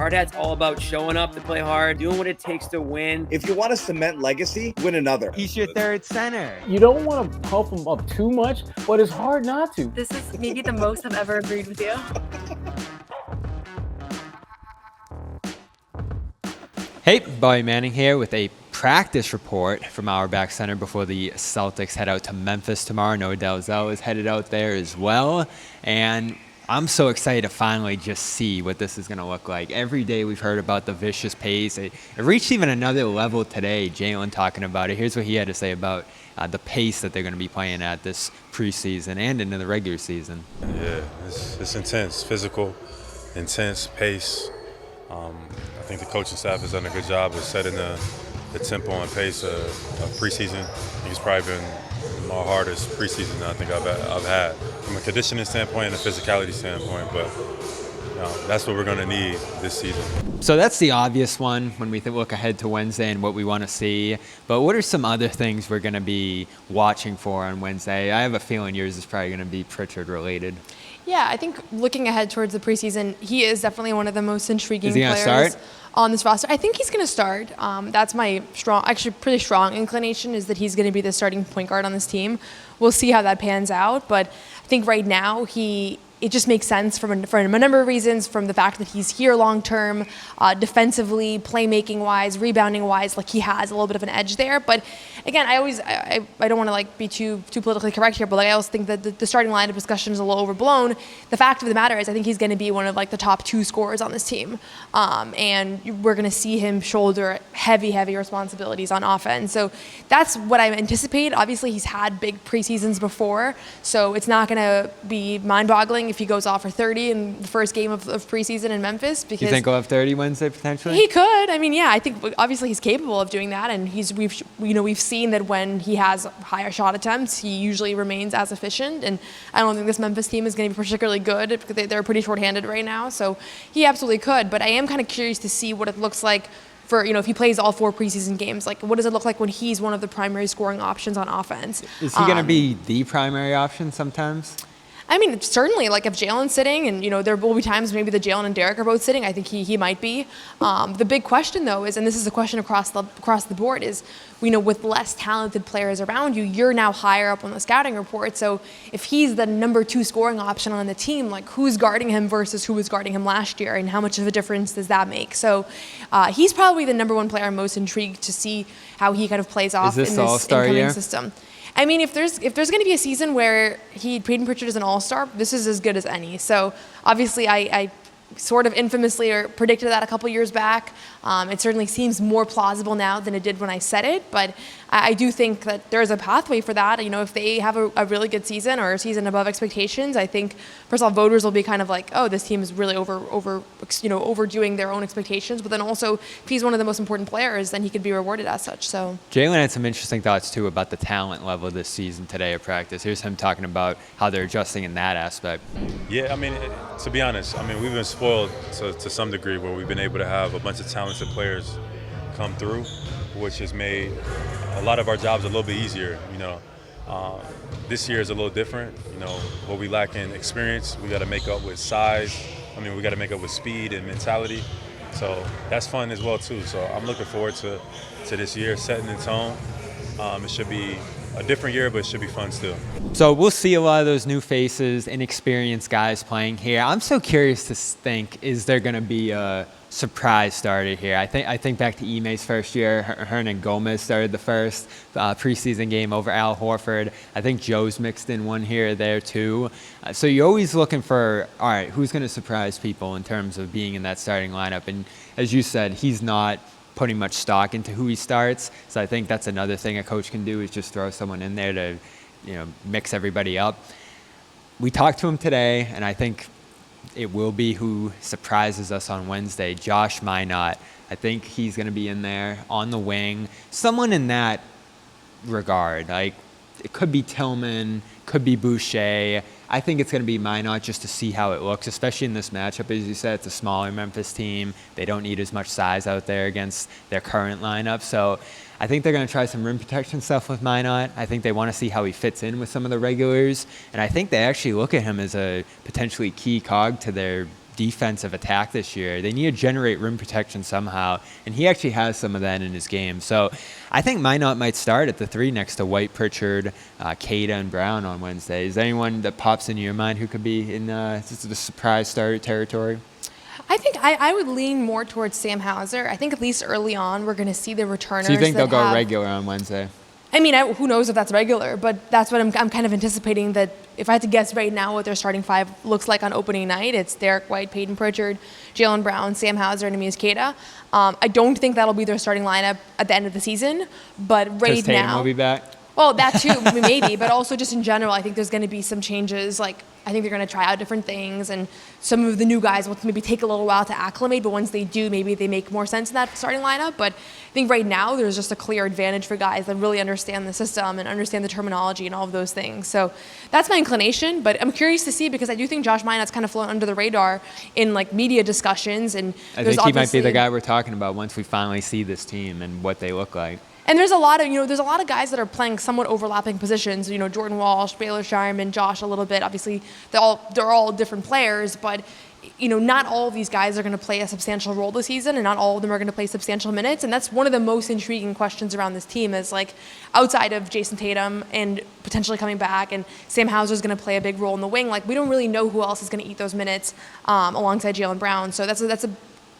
Hardhat's all about showing up to play hard, doing what it takes to win. If you want to cement legacy, win another. He's your third center. You don't want to puff him up too much, but it's hard not to. This is maybe the most I've ever agreed with you. Hey, Bobby Manning here with a practice report from our back center before the Celtics head out to Memphis tomorrow. Noah Dalzell is headed out there as well. And I'm so excited to finally just see what this is going to look like. Every day we've heard about the vicious pace. It reached even another level today, Jalen talking about it. Here's what he had to say about the pace that they're going to be playing at this preseason and into the regular season. Yeah, it's intense, physical, intense pace. I think the coaching staff has done a good job of setting the tempo and pace of preseason. I think it's probably been my hardest preseason I think I've had from a conditioning standpoint and a physicality standpoint, but that's what we're going to need this season. So that's the obvious one when we look ahead to Wednesday and what we want to see. But what are some other things we're going to be watching for on Wednesday? I have a feeling yours is probably going to be Pritchard related. Yeah, I think looking ahead towards the preseason, he is definitely one of the most intriguing players start? on this roster. I think he's going to start. That's my pretty strong inclination is that he's going to be the starting point guard on this team. We'll see how that pans out, but I think right now it just makes sense for a number of reasons, from the fact that he's here long term, defensively, playmaking wise, rebounding wise, like he has a little bit of an edge there. But again, I don't want to be too politically correct here, but I also think that the starting lineup discussion is a little overblown. The fact of the matter is, I think he's going to be one of the top two scorers on this team, and we're going to see him shoulder heavy responsibilities on offense. So that's what I anticipate. Obviously, he's had big preseasons before, so it's not going to be mind-boggling if he goes off for 30 in the first game of preseason in Memphis. Because you think he'll have 30 Wednesday potentially? He could. I mean, yeah, I think obviously he's capable of doing that, and we've seen that when he has higher shot attempts, he usually remains as efficient. And I don't think this Memphis team is going to be particularly good because they're pretty shorthanded right now. So he absolutely could. But I am kind of curious to see what it looks like for, if he plays all 4 preseason games. What does it look like when he's one of the primary scoring options on offense? Is he going to be the primary option sometimes? I mean, certainly, if Jalen's sitting and, there will be times maybe that Jalen and Derek are both sitting, I think he might be. The big question, though, is, and this is a question across the board, is, with less talented players around you, you're now higher up on the scouting report. So if he's the number 2 scoring option on the team, who's guarding him versus who was guarding him last year, and how much of a difference does that make? So he's probably the number 1 player I'm most intrigued to see how he kind of plays off in this incoming system. I mean, if there's going to be a season where Peyton Pritchard is an all-star, this is as good as any. So obviously I sort of infamously predicted that a couple years back. It certainly seems more plausible now than it did when I said it, but I do think that there is a pathway for that. If they have a really good season or a season above expectations, I think, first of all, voters will be kind of oh, this team is really overdoing their own expectations. But then also, if he's one of the most important players, then he could be rewarded as such. So Jalen had some interesting thoughts too about the talent level this season today at practice. Here's him talking about how they're adjusting in that aspect. Yeah, I mean, to be honest, we've been spoiled to some degree where we've been able to have a bunch of talented players come through, which has made a lot of our jobs a little bit easier. This year is a little different. What we lack in experience, we got to make up with size. We got to make up with speed and mentality. So that's fun as well too. So I'm looking forward to this year, setting the tone. It should be a different year, but it should be fun still. So we'll see a lot of those new faces, inexperienced guys playing here. I'm so curious to think, is there going to be a surprise starter here? I think back to Ime's first year. Hernan Gomez started the first preseason game over Al Horford. I think Joe's mixed in one here or there too. So you're always looking for, all right, who's going to surprise people in terms of being in that starting lineup? And as you said, he's not putting much stock into who he starts. So I think that's another thing a coach can do, is just throw someone in there to, mix everybody up. We talked to him today, and I think it will be who surprises us on Wednesday, Josh Minott. I think he's going to be in there on the wing. Someone in that regard. It could be Tillman, could be Boucher. I think it's going to be Minott just to see how it looks, especially in this matchup. As you said, it's a smaller Memphis team. They don't need as much size out there against their current lineup. So I think they're going to try some rim protection stuff with Minott. I think they want to see how he fits in with some of the regulars. And I think they actually look at him as a potentially key cog to their defensive attack this year. They need to generate rim protection somehow, and he actually has some of that in his game. So I think Minot might start at the 3 next to White, Pritchard, Cada, and Brown on Wednesday. Is there anyone that pops into your mind who could be in the surprise starter territory? I think I would lean more towards Sam Hauser. I think at least early on we're going to see the returners. So you think they'll go have, regular on Wednesday? I mean, who knows if that's regular, but that's what I'm kind of anticipating, that if I had to guess right now what their starting 5 looks like on opening night, it's Derek White, Peyton Pritchard, Jaylen Brown, Sam Hauser, and Amias Cada. I don't think that'll be their starting lineup at the end of the season, but right Tatum now... will be back? Well, that too, maybe, but also just in general, I think there's going to be some changes. Like, I think they're going to try out different things, and some of the new guys will maybe take a little while to acclimate, but once they do, maybe they make more sense in that starting lineup. But I think right now there's just a clear advantage for guys that really understand the system and understand the terminology and all of those things. So that's my inclination, but I'm curious to see, because I do think Josh Minot's kind of flown under the radar in like media discussions, and I think he might be the guy we're talking about once we finally see this team and what they look like. And there's a lot of guys that are playing somewhat overlapping positions. You know, Jordan Walsh, Baylor Shireman, Josh a little bit. Obviously, they're all different players, but you know, not all of these guys are going to play a substantial role this season, and not all of them are going to play substantial minutes. And that's one of the most intriguing questions around this team, is like, outside of Jason Tatum and potentially coming back, and Sam Hauser is going to play a big role in the wing. Like, we don't really know who else is going to eat those minutes alongside Jaylen Brown. So that's a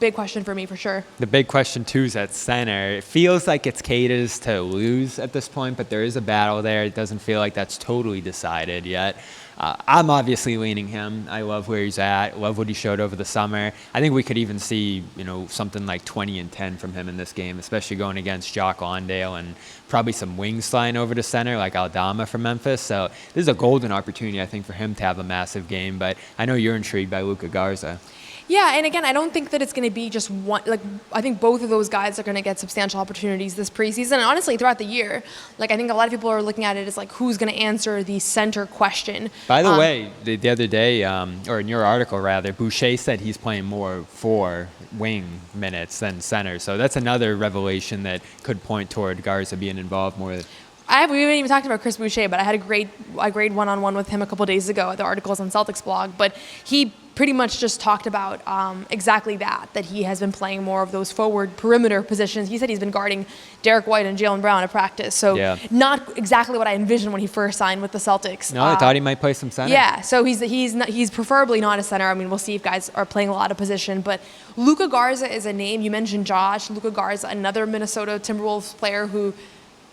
big question for me, for sure. The big question, too, is at center. It feels like it's Cada's to lose at this point, but there is a battle there. It doesn't feel like that's totally decided yet. I'm obviously leaning him. I love where he's at. Love what he showed over the summer. I think we could even see, something like 20 and 10 from him in this game, especially going against Jock Lawndale, and probably some wings flying over to center like Aldama from Memphis. So this is a golden opportunity, I think, for him to have a massive game. But I know you're intrigued by Luka Garza. Yeah, and again, I don't think that it's going to be just one. Like, I think both of those guys are going to get substantial opportunities this preseason, and honestly, throughout the year. Like, I think a lot of people are looking at it as like, who's going to answer the center question. By the way, the other day, or in your article rather, Boucher said he's playing more for wing minutes than center. So that's another revelation that could point toward Garza being involved more. We haven't even talked about Chris Boucher, but I had a great one-on-one with him a couple days ago. The article's on Celtics blog, but he pretty much just talked about exactly that he has been playing more of those forward perimeter positions. He said he's been guarding Derek White and Jaylen Brown at practice. So not exactly what I envisioned when he first signed with the Celtics. No, I thought he might play some center. Yeah, so he's preferably not a center. I mean, we'll see if guys are playing a lot of position. But Luka Garza is a name. You mentioned Josh. Luka Garza, another Minnesota Timberwolves player who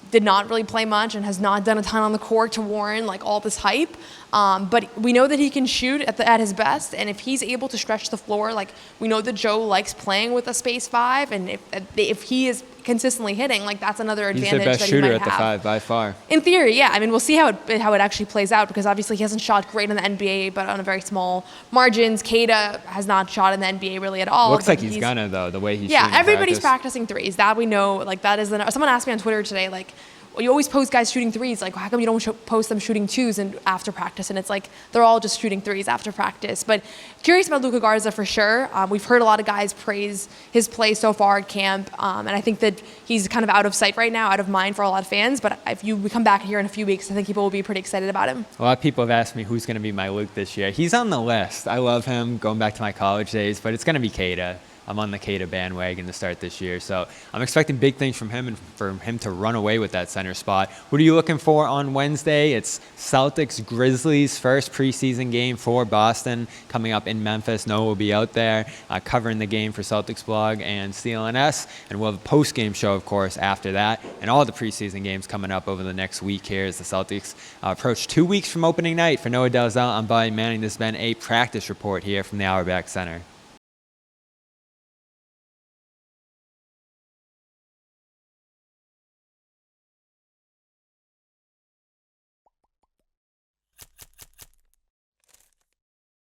did not really play much and has not done a ton on the court to warrant like all this hype. But we know that he can shoot at his best, and if he's able to stretch the floor, like we know that Joe likes playing with a space 5, and if he is consistently hitting, like that's another advantage. He's the best that shooter he at might the have. 5 by far. In theory, yeah. I mean, we'll see how it actually plays out, because obviously he hasn't shot great in the NBA, but on a very small margins. Cada has not shot in the NBA really at all. Looks like he's gonna though, the way he's shooting. Yeah, everybody's practice. practicing threes. That we know. Like that is someone asked me on Twitter today, like, well, you always post guys shooting threes. Like, how come you don't post them shooting 2s and after practice? And it's like they're all just shooting 3s after practice. But curious about Luka Garza for sure. We've heard a lot of guys praise his play so far at camp, and I think that he's kind of out of sight right now, out of mind for a lot of fans. But if we come back here in a few weeks, I think people will be pretty excited about him. A lot of people have asked me who's going to be my Luke this year. He's on the list. I love him, going back to my college days, but it's going to be Cada. I'm on the Cada bandwagon to start this year. So I'm expecting big things from him and for him to run away with that center spot. What are you looking for on Wednesday? It's Celtics Grizzlies, first preseason game for Boston coming up in Memphis. Noah will be out there covering the game for Celtics blog and CLNS. And we'll have a post-game show, of course, after that. And all the preseason games coming up over the next week here as the Celtics approach 2 weeks from opening night. For Noah Dalzell, I'm Bobby Manning. This has been a practice report here from the Auerbach Center.